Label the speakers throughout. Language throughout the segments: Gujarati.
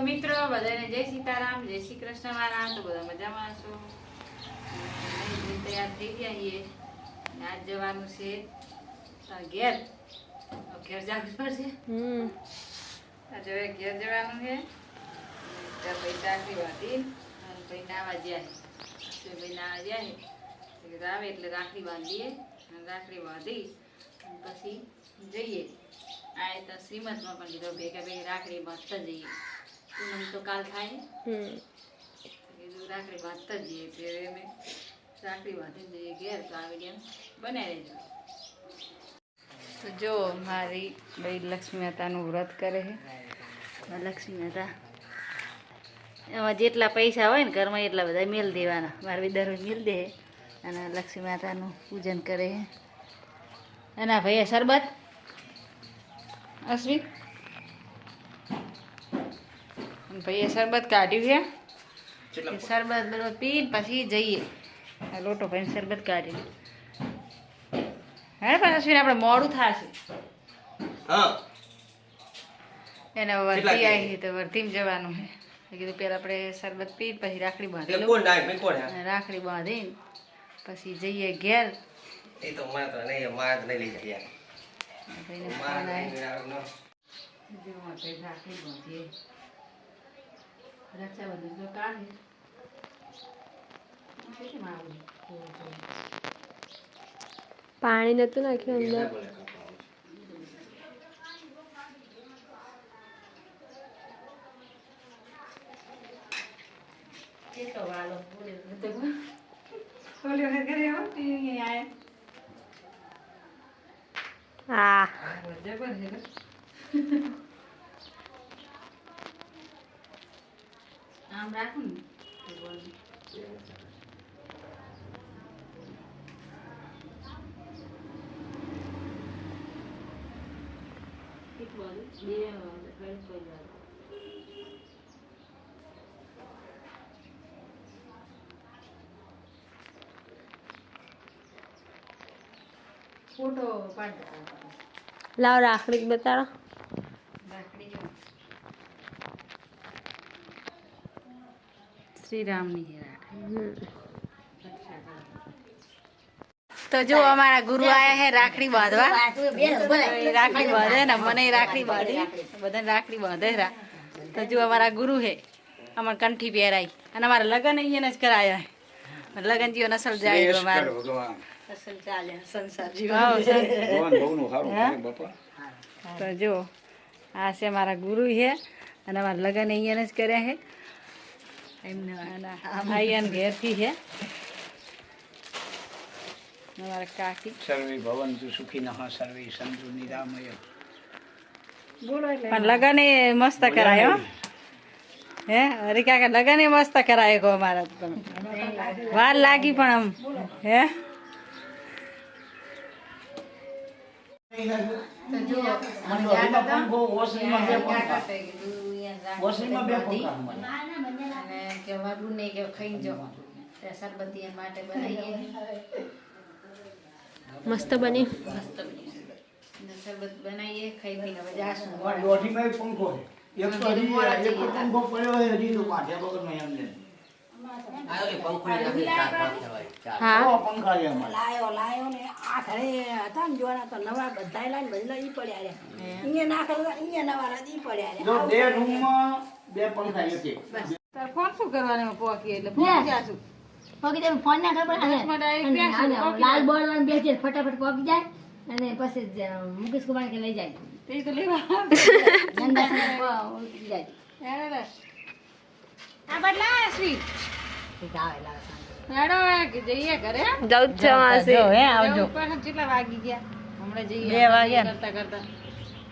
Speaker 1: મિત્રો બધાને જય સીતારામ, જય શ્રી કૃષ્ણ વાળા. તો બધા મજામાં છો? તૈયાર થઈ ગયા છીએ. આજ જવાનું છે ઘેર. ઘેર જવું પડશે. આજે ઘેર જવાનું છે. ત્યાં પૈસા આખી વાંધી અને ભાઈ નાવા જાય. ભાઈ નાવા જાય આવે એટલે રાખડી બાંધીએ. રાખડી બાંધી પછી જઈએ. આ તો શ્રીમતમાં પણ કીધું ભેગા ભેગી રાખડી બાંધતા જઈએ. પૂનમ તો કાલ થાય કીધું રાખડી બાંધતા જઈએ. ત્યારે અમે રાખડી બાંધીને જઈએ ઘેર. તો આ વિડીયો બનાવી રહેજો. તો જો મારી ભાઈ લક્ષ્મી માતાનું વ્રત કરે છે. લક્ષ્મી માતા એમાં જેટલા પૈસા હોય ને ઘરમાં એટલા બધા મેલ દેવાના. મારા દર મેલ દે અને લક્ષ્મી માતાનું પૂજન કરે છે. એના ભાઈએ શરબત અશ્વિન ભાઈએ શરબત કાઢ્યું છે. શરબત બરોબર પીને પછી જઈએ. લોટો ભાઈને શરબત કાઢી હે પણ અશ્વિન આપણે મોડું થશે. એને વર્ધી આવી તો વર્ધીમાં જવાનું છે. કીધું પેલા આપણે શરબત પી પછી રાખડી બાંધી રાખડી બાંધીને પછી જઈએ ઘેર.
Speaker 2: પાણી નતું નાખ્યું અંદર.
Speaker 1: આમ રાખું ને ફોટો પાડ
Speaker 2: લાવ રાખડી બતાડો.
Speaker 1: શ્રી રામની તો જો અમારા ગુરુ આયા હે રાખડી બાંધવા. રાખડી બાંધે ને મને રાખડી બાંધી બધાને રાખડી બાંધે. તો જો અમારા ગુરુ હે અમારે કંઠી પહેરાઈ અને અમારા લગ્ન અહીંયા જ કરાયા. લગ્ન જીવો નસલ જાય તો જો આ છે મારા ગુરુ છે અને અમારા લગ્ન અહીંયા જ કર્યા છે. એમને અહીંયા ઘેરથી છે અમારા કાકી.
Speaker 3: સર્વે ભવંતુ સુખિનઃ સર્વે સંતુ નિરામય.
Speaker 1: પણ લગન એ મસ્ત કરાયો હે અરે કાકા લગન એ મસ્ત કરાયો કહો અમારા. વાર લાગી પણ આમ હે
Speaker 2: મસ્ત બની.
Speaker 1: શરબત બનાવીએ ખાઈ પીને હવે જાશું. ફોન શું કરવાનું પોકી એટલે પહોંચી જાશું.
Speaker 4: ફોન ના ખબર લાલ બોર્ડ વાળા બેસી ફટાફટ પહોંચી જાય અને પછી મુકેશ કુમાર કે લઈ જાય.
Speaker 1: તે તો લેવા
Speaker 4: જાય
Speaker 1: આ બદલા શ્રી હેડો કે જઈએ ઘરે.
Speaker 2: જાઉં જ છે માસી.
Speaker 1: હે આવજો. પણ કેટલા વાગી ગયા? હમણાં જઈએ 2 વાગ્યા કરતા કરતા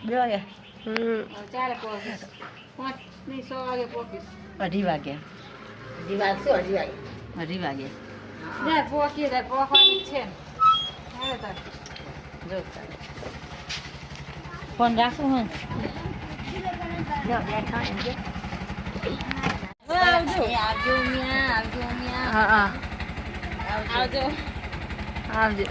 Speaker 1: 2 વાગ્યા. ચાલે પહોંચીશ 5 નહીં 6 વાગે પહોંચીશ. 2:30 વાગ્યા.
Speaker 4: 2:30 વાગે.
Speaker 1: 2:30 વાગ્યા. યાર પહોંચીએ તાર પહોંચવાની છે ને. હેડો તાર જો ફોન રાખું હું જો બેઠા એમ કે આવજો મિયા આવજો મિયા. હા આવજો આવજો.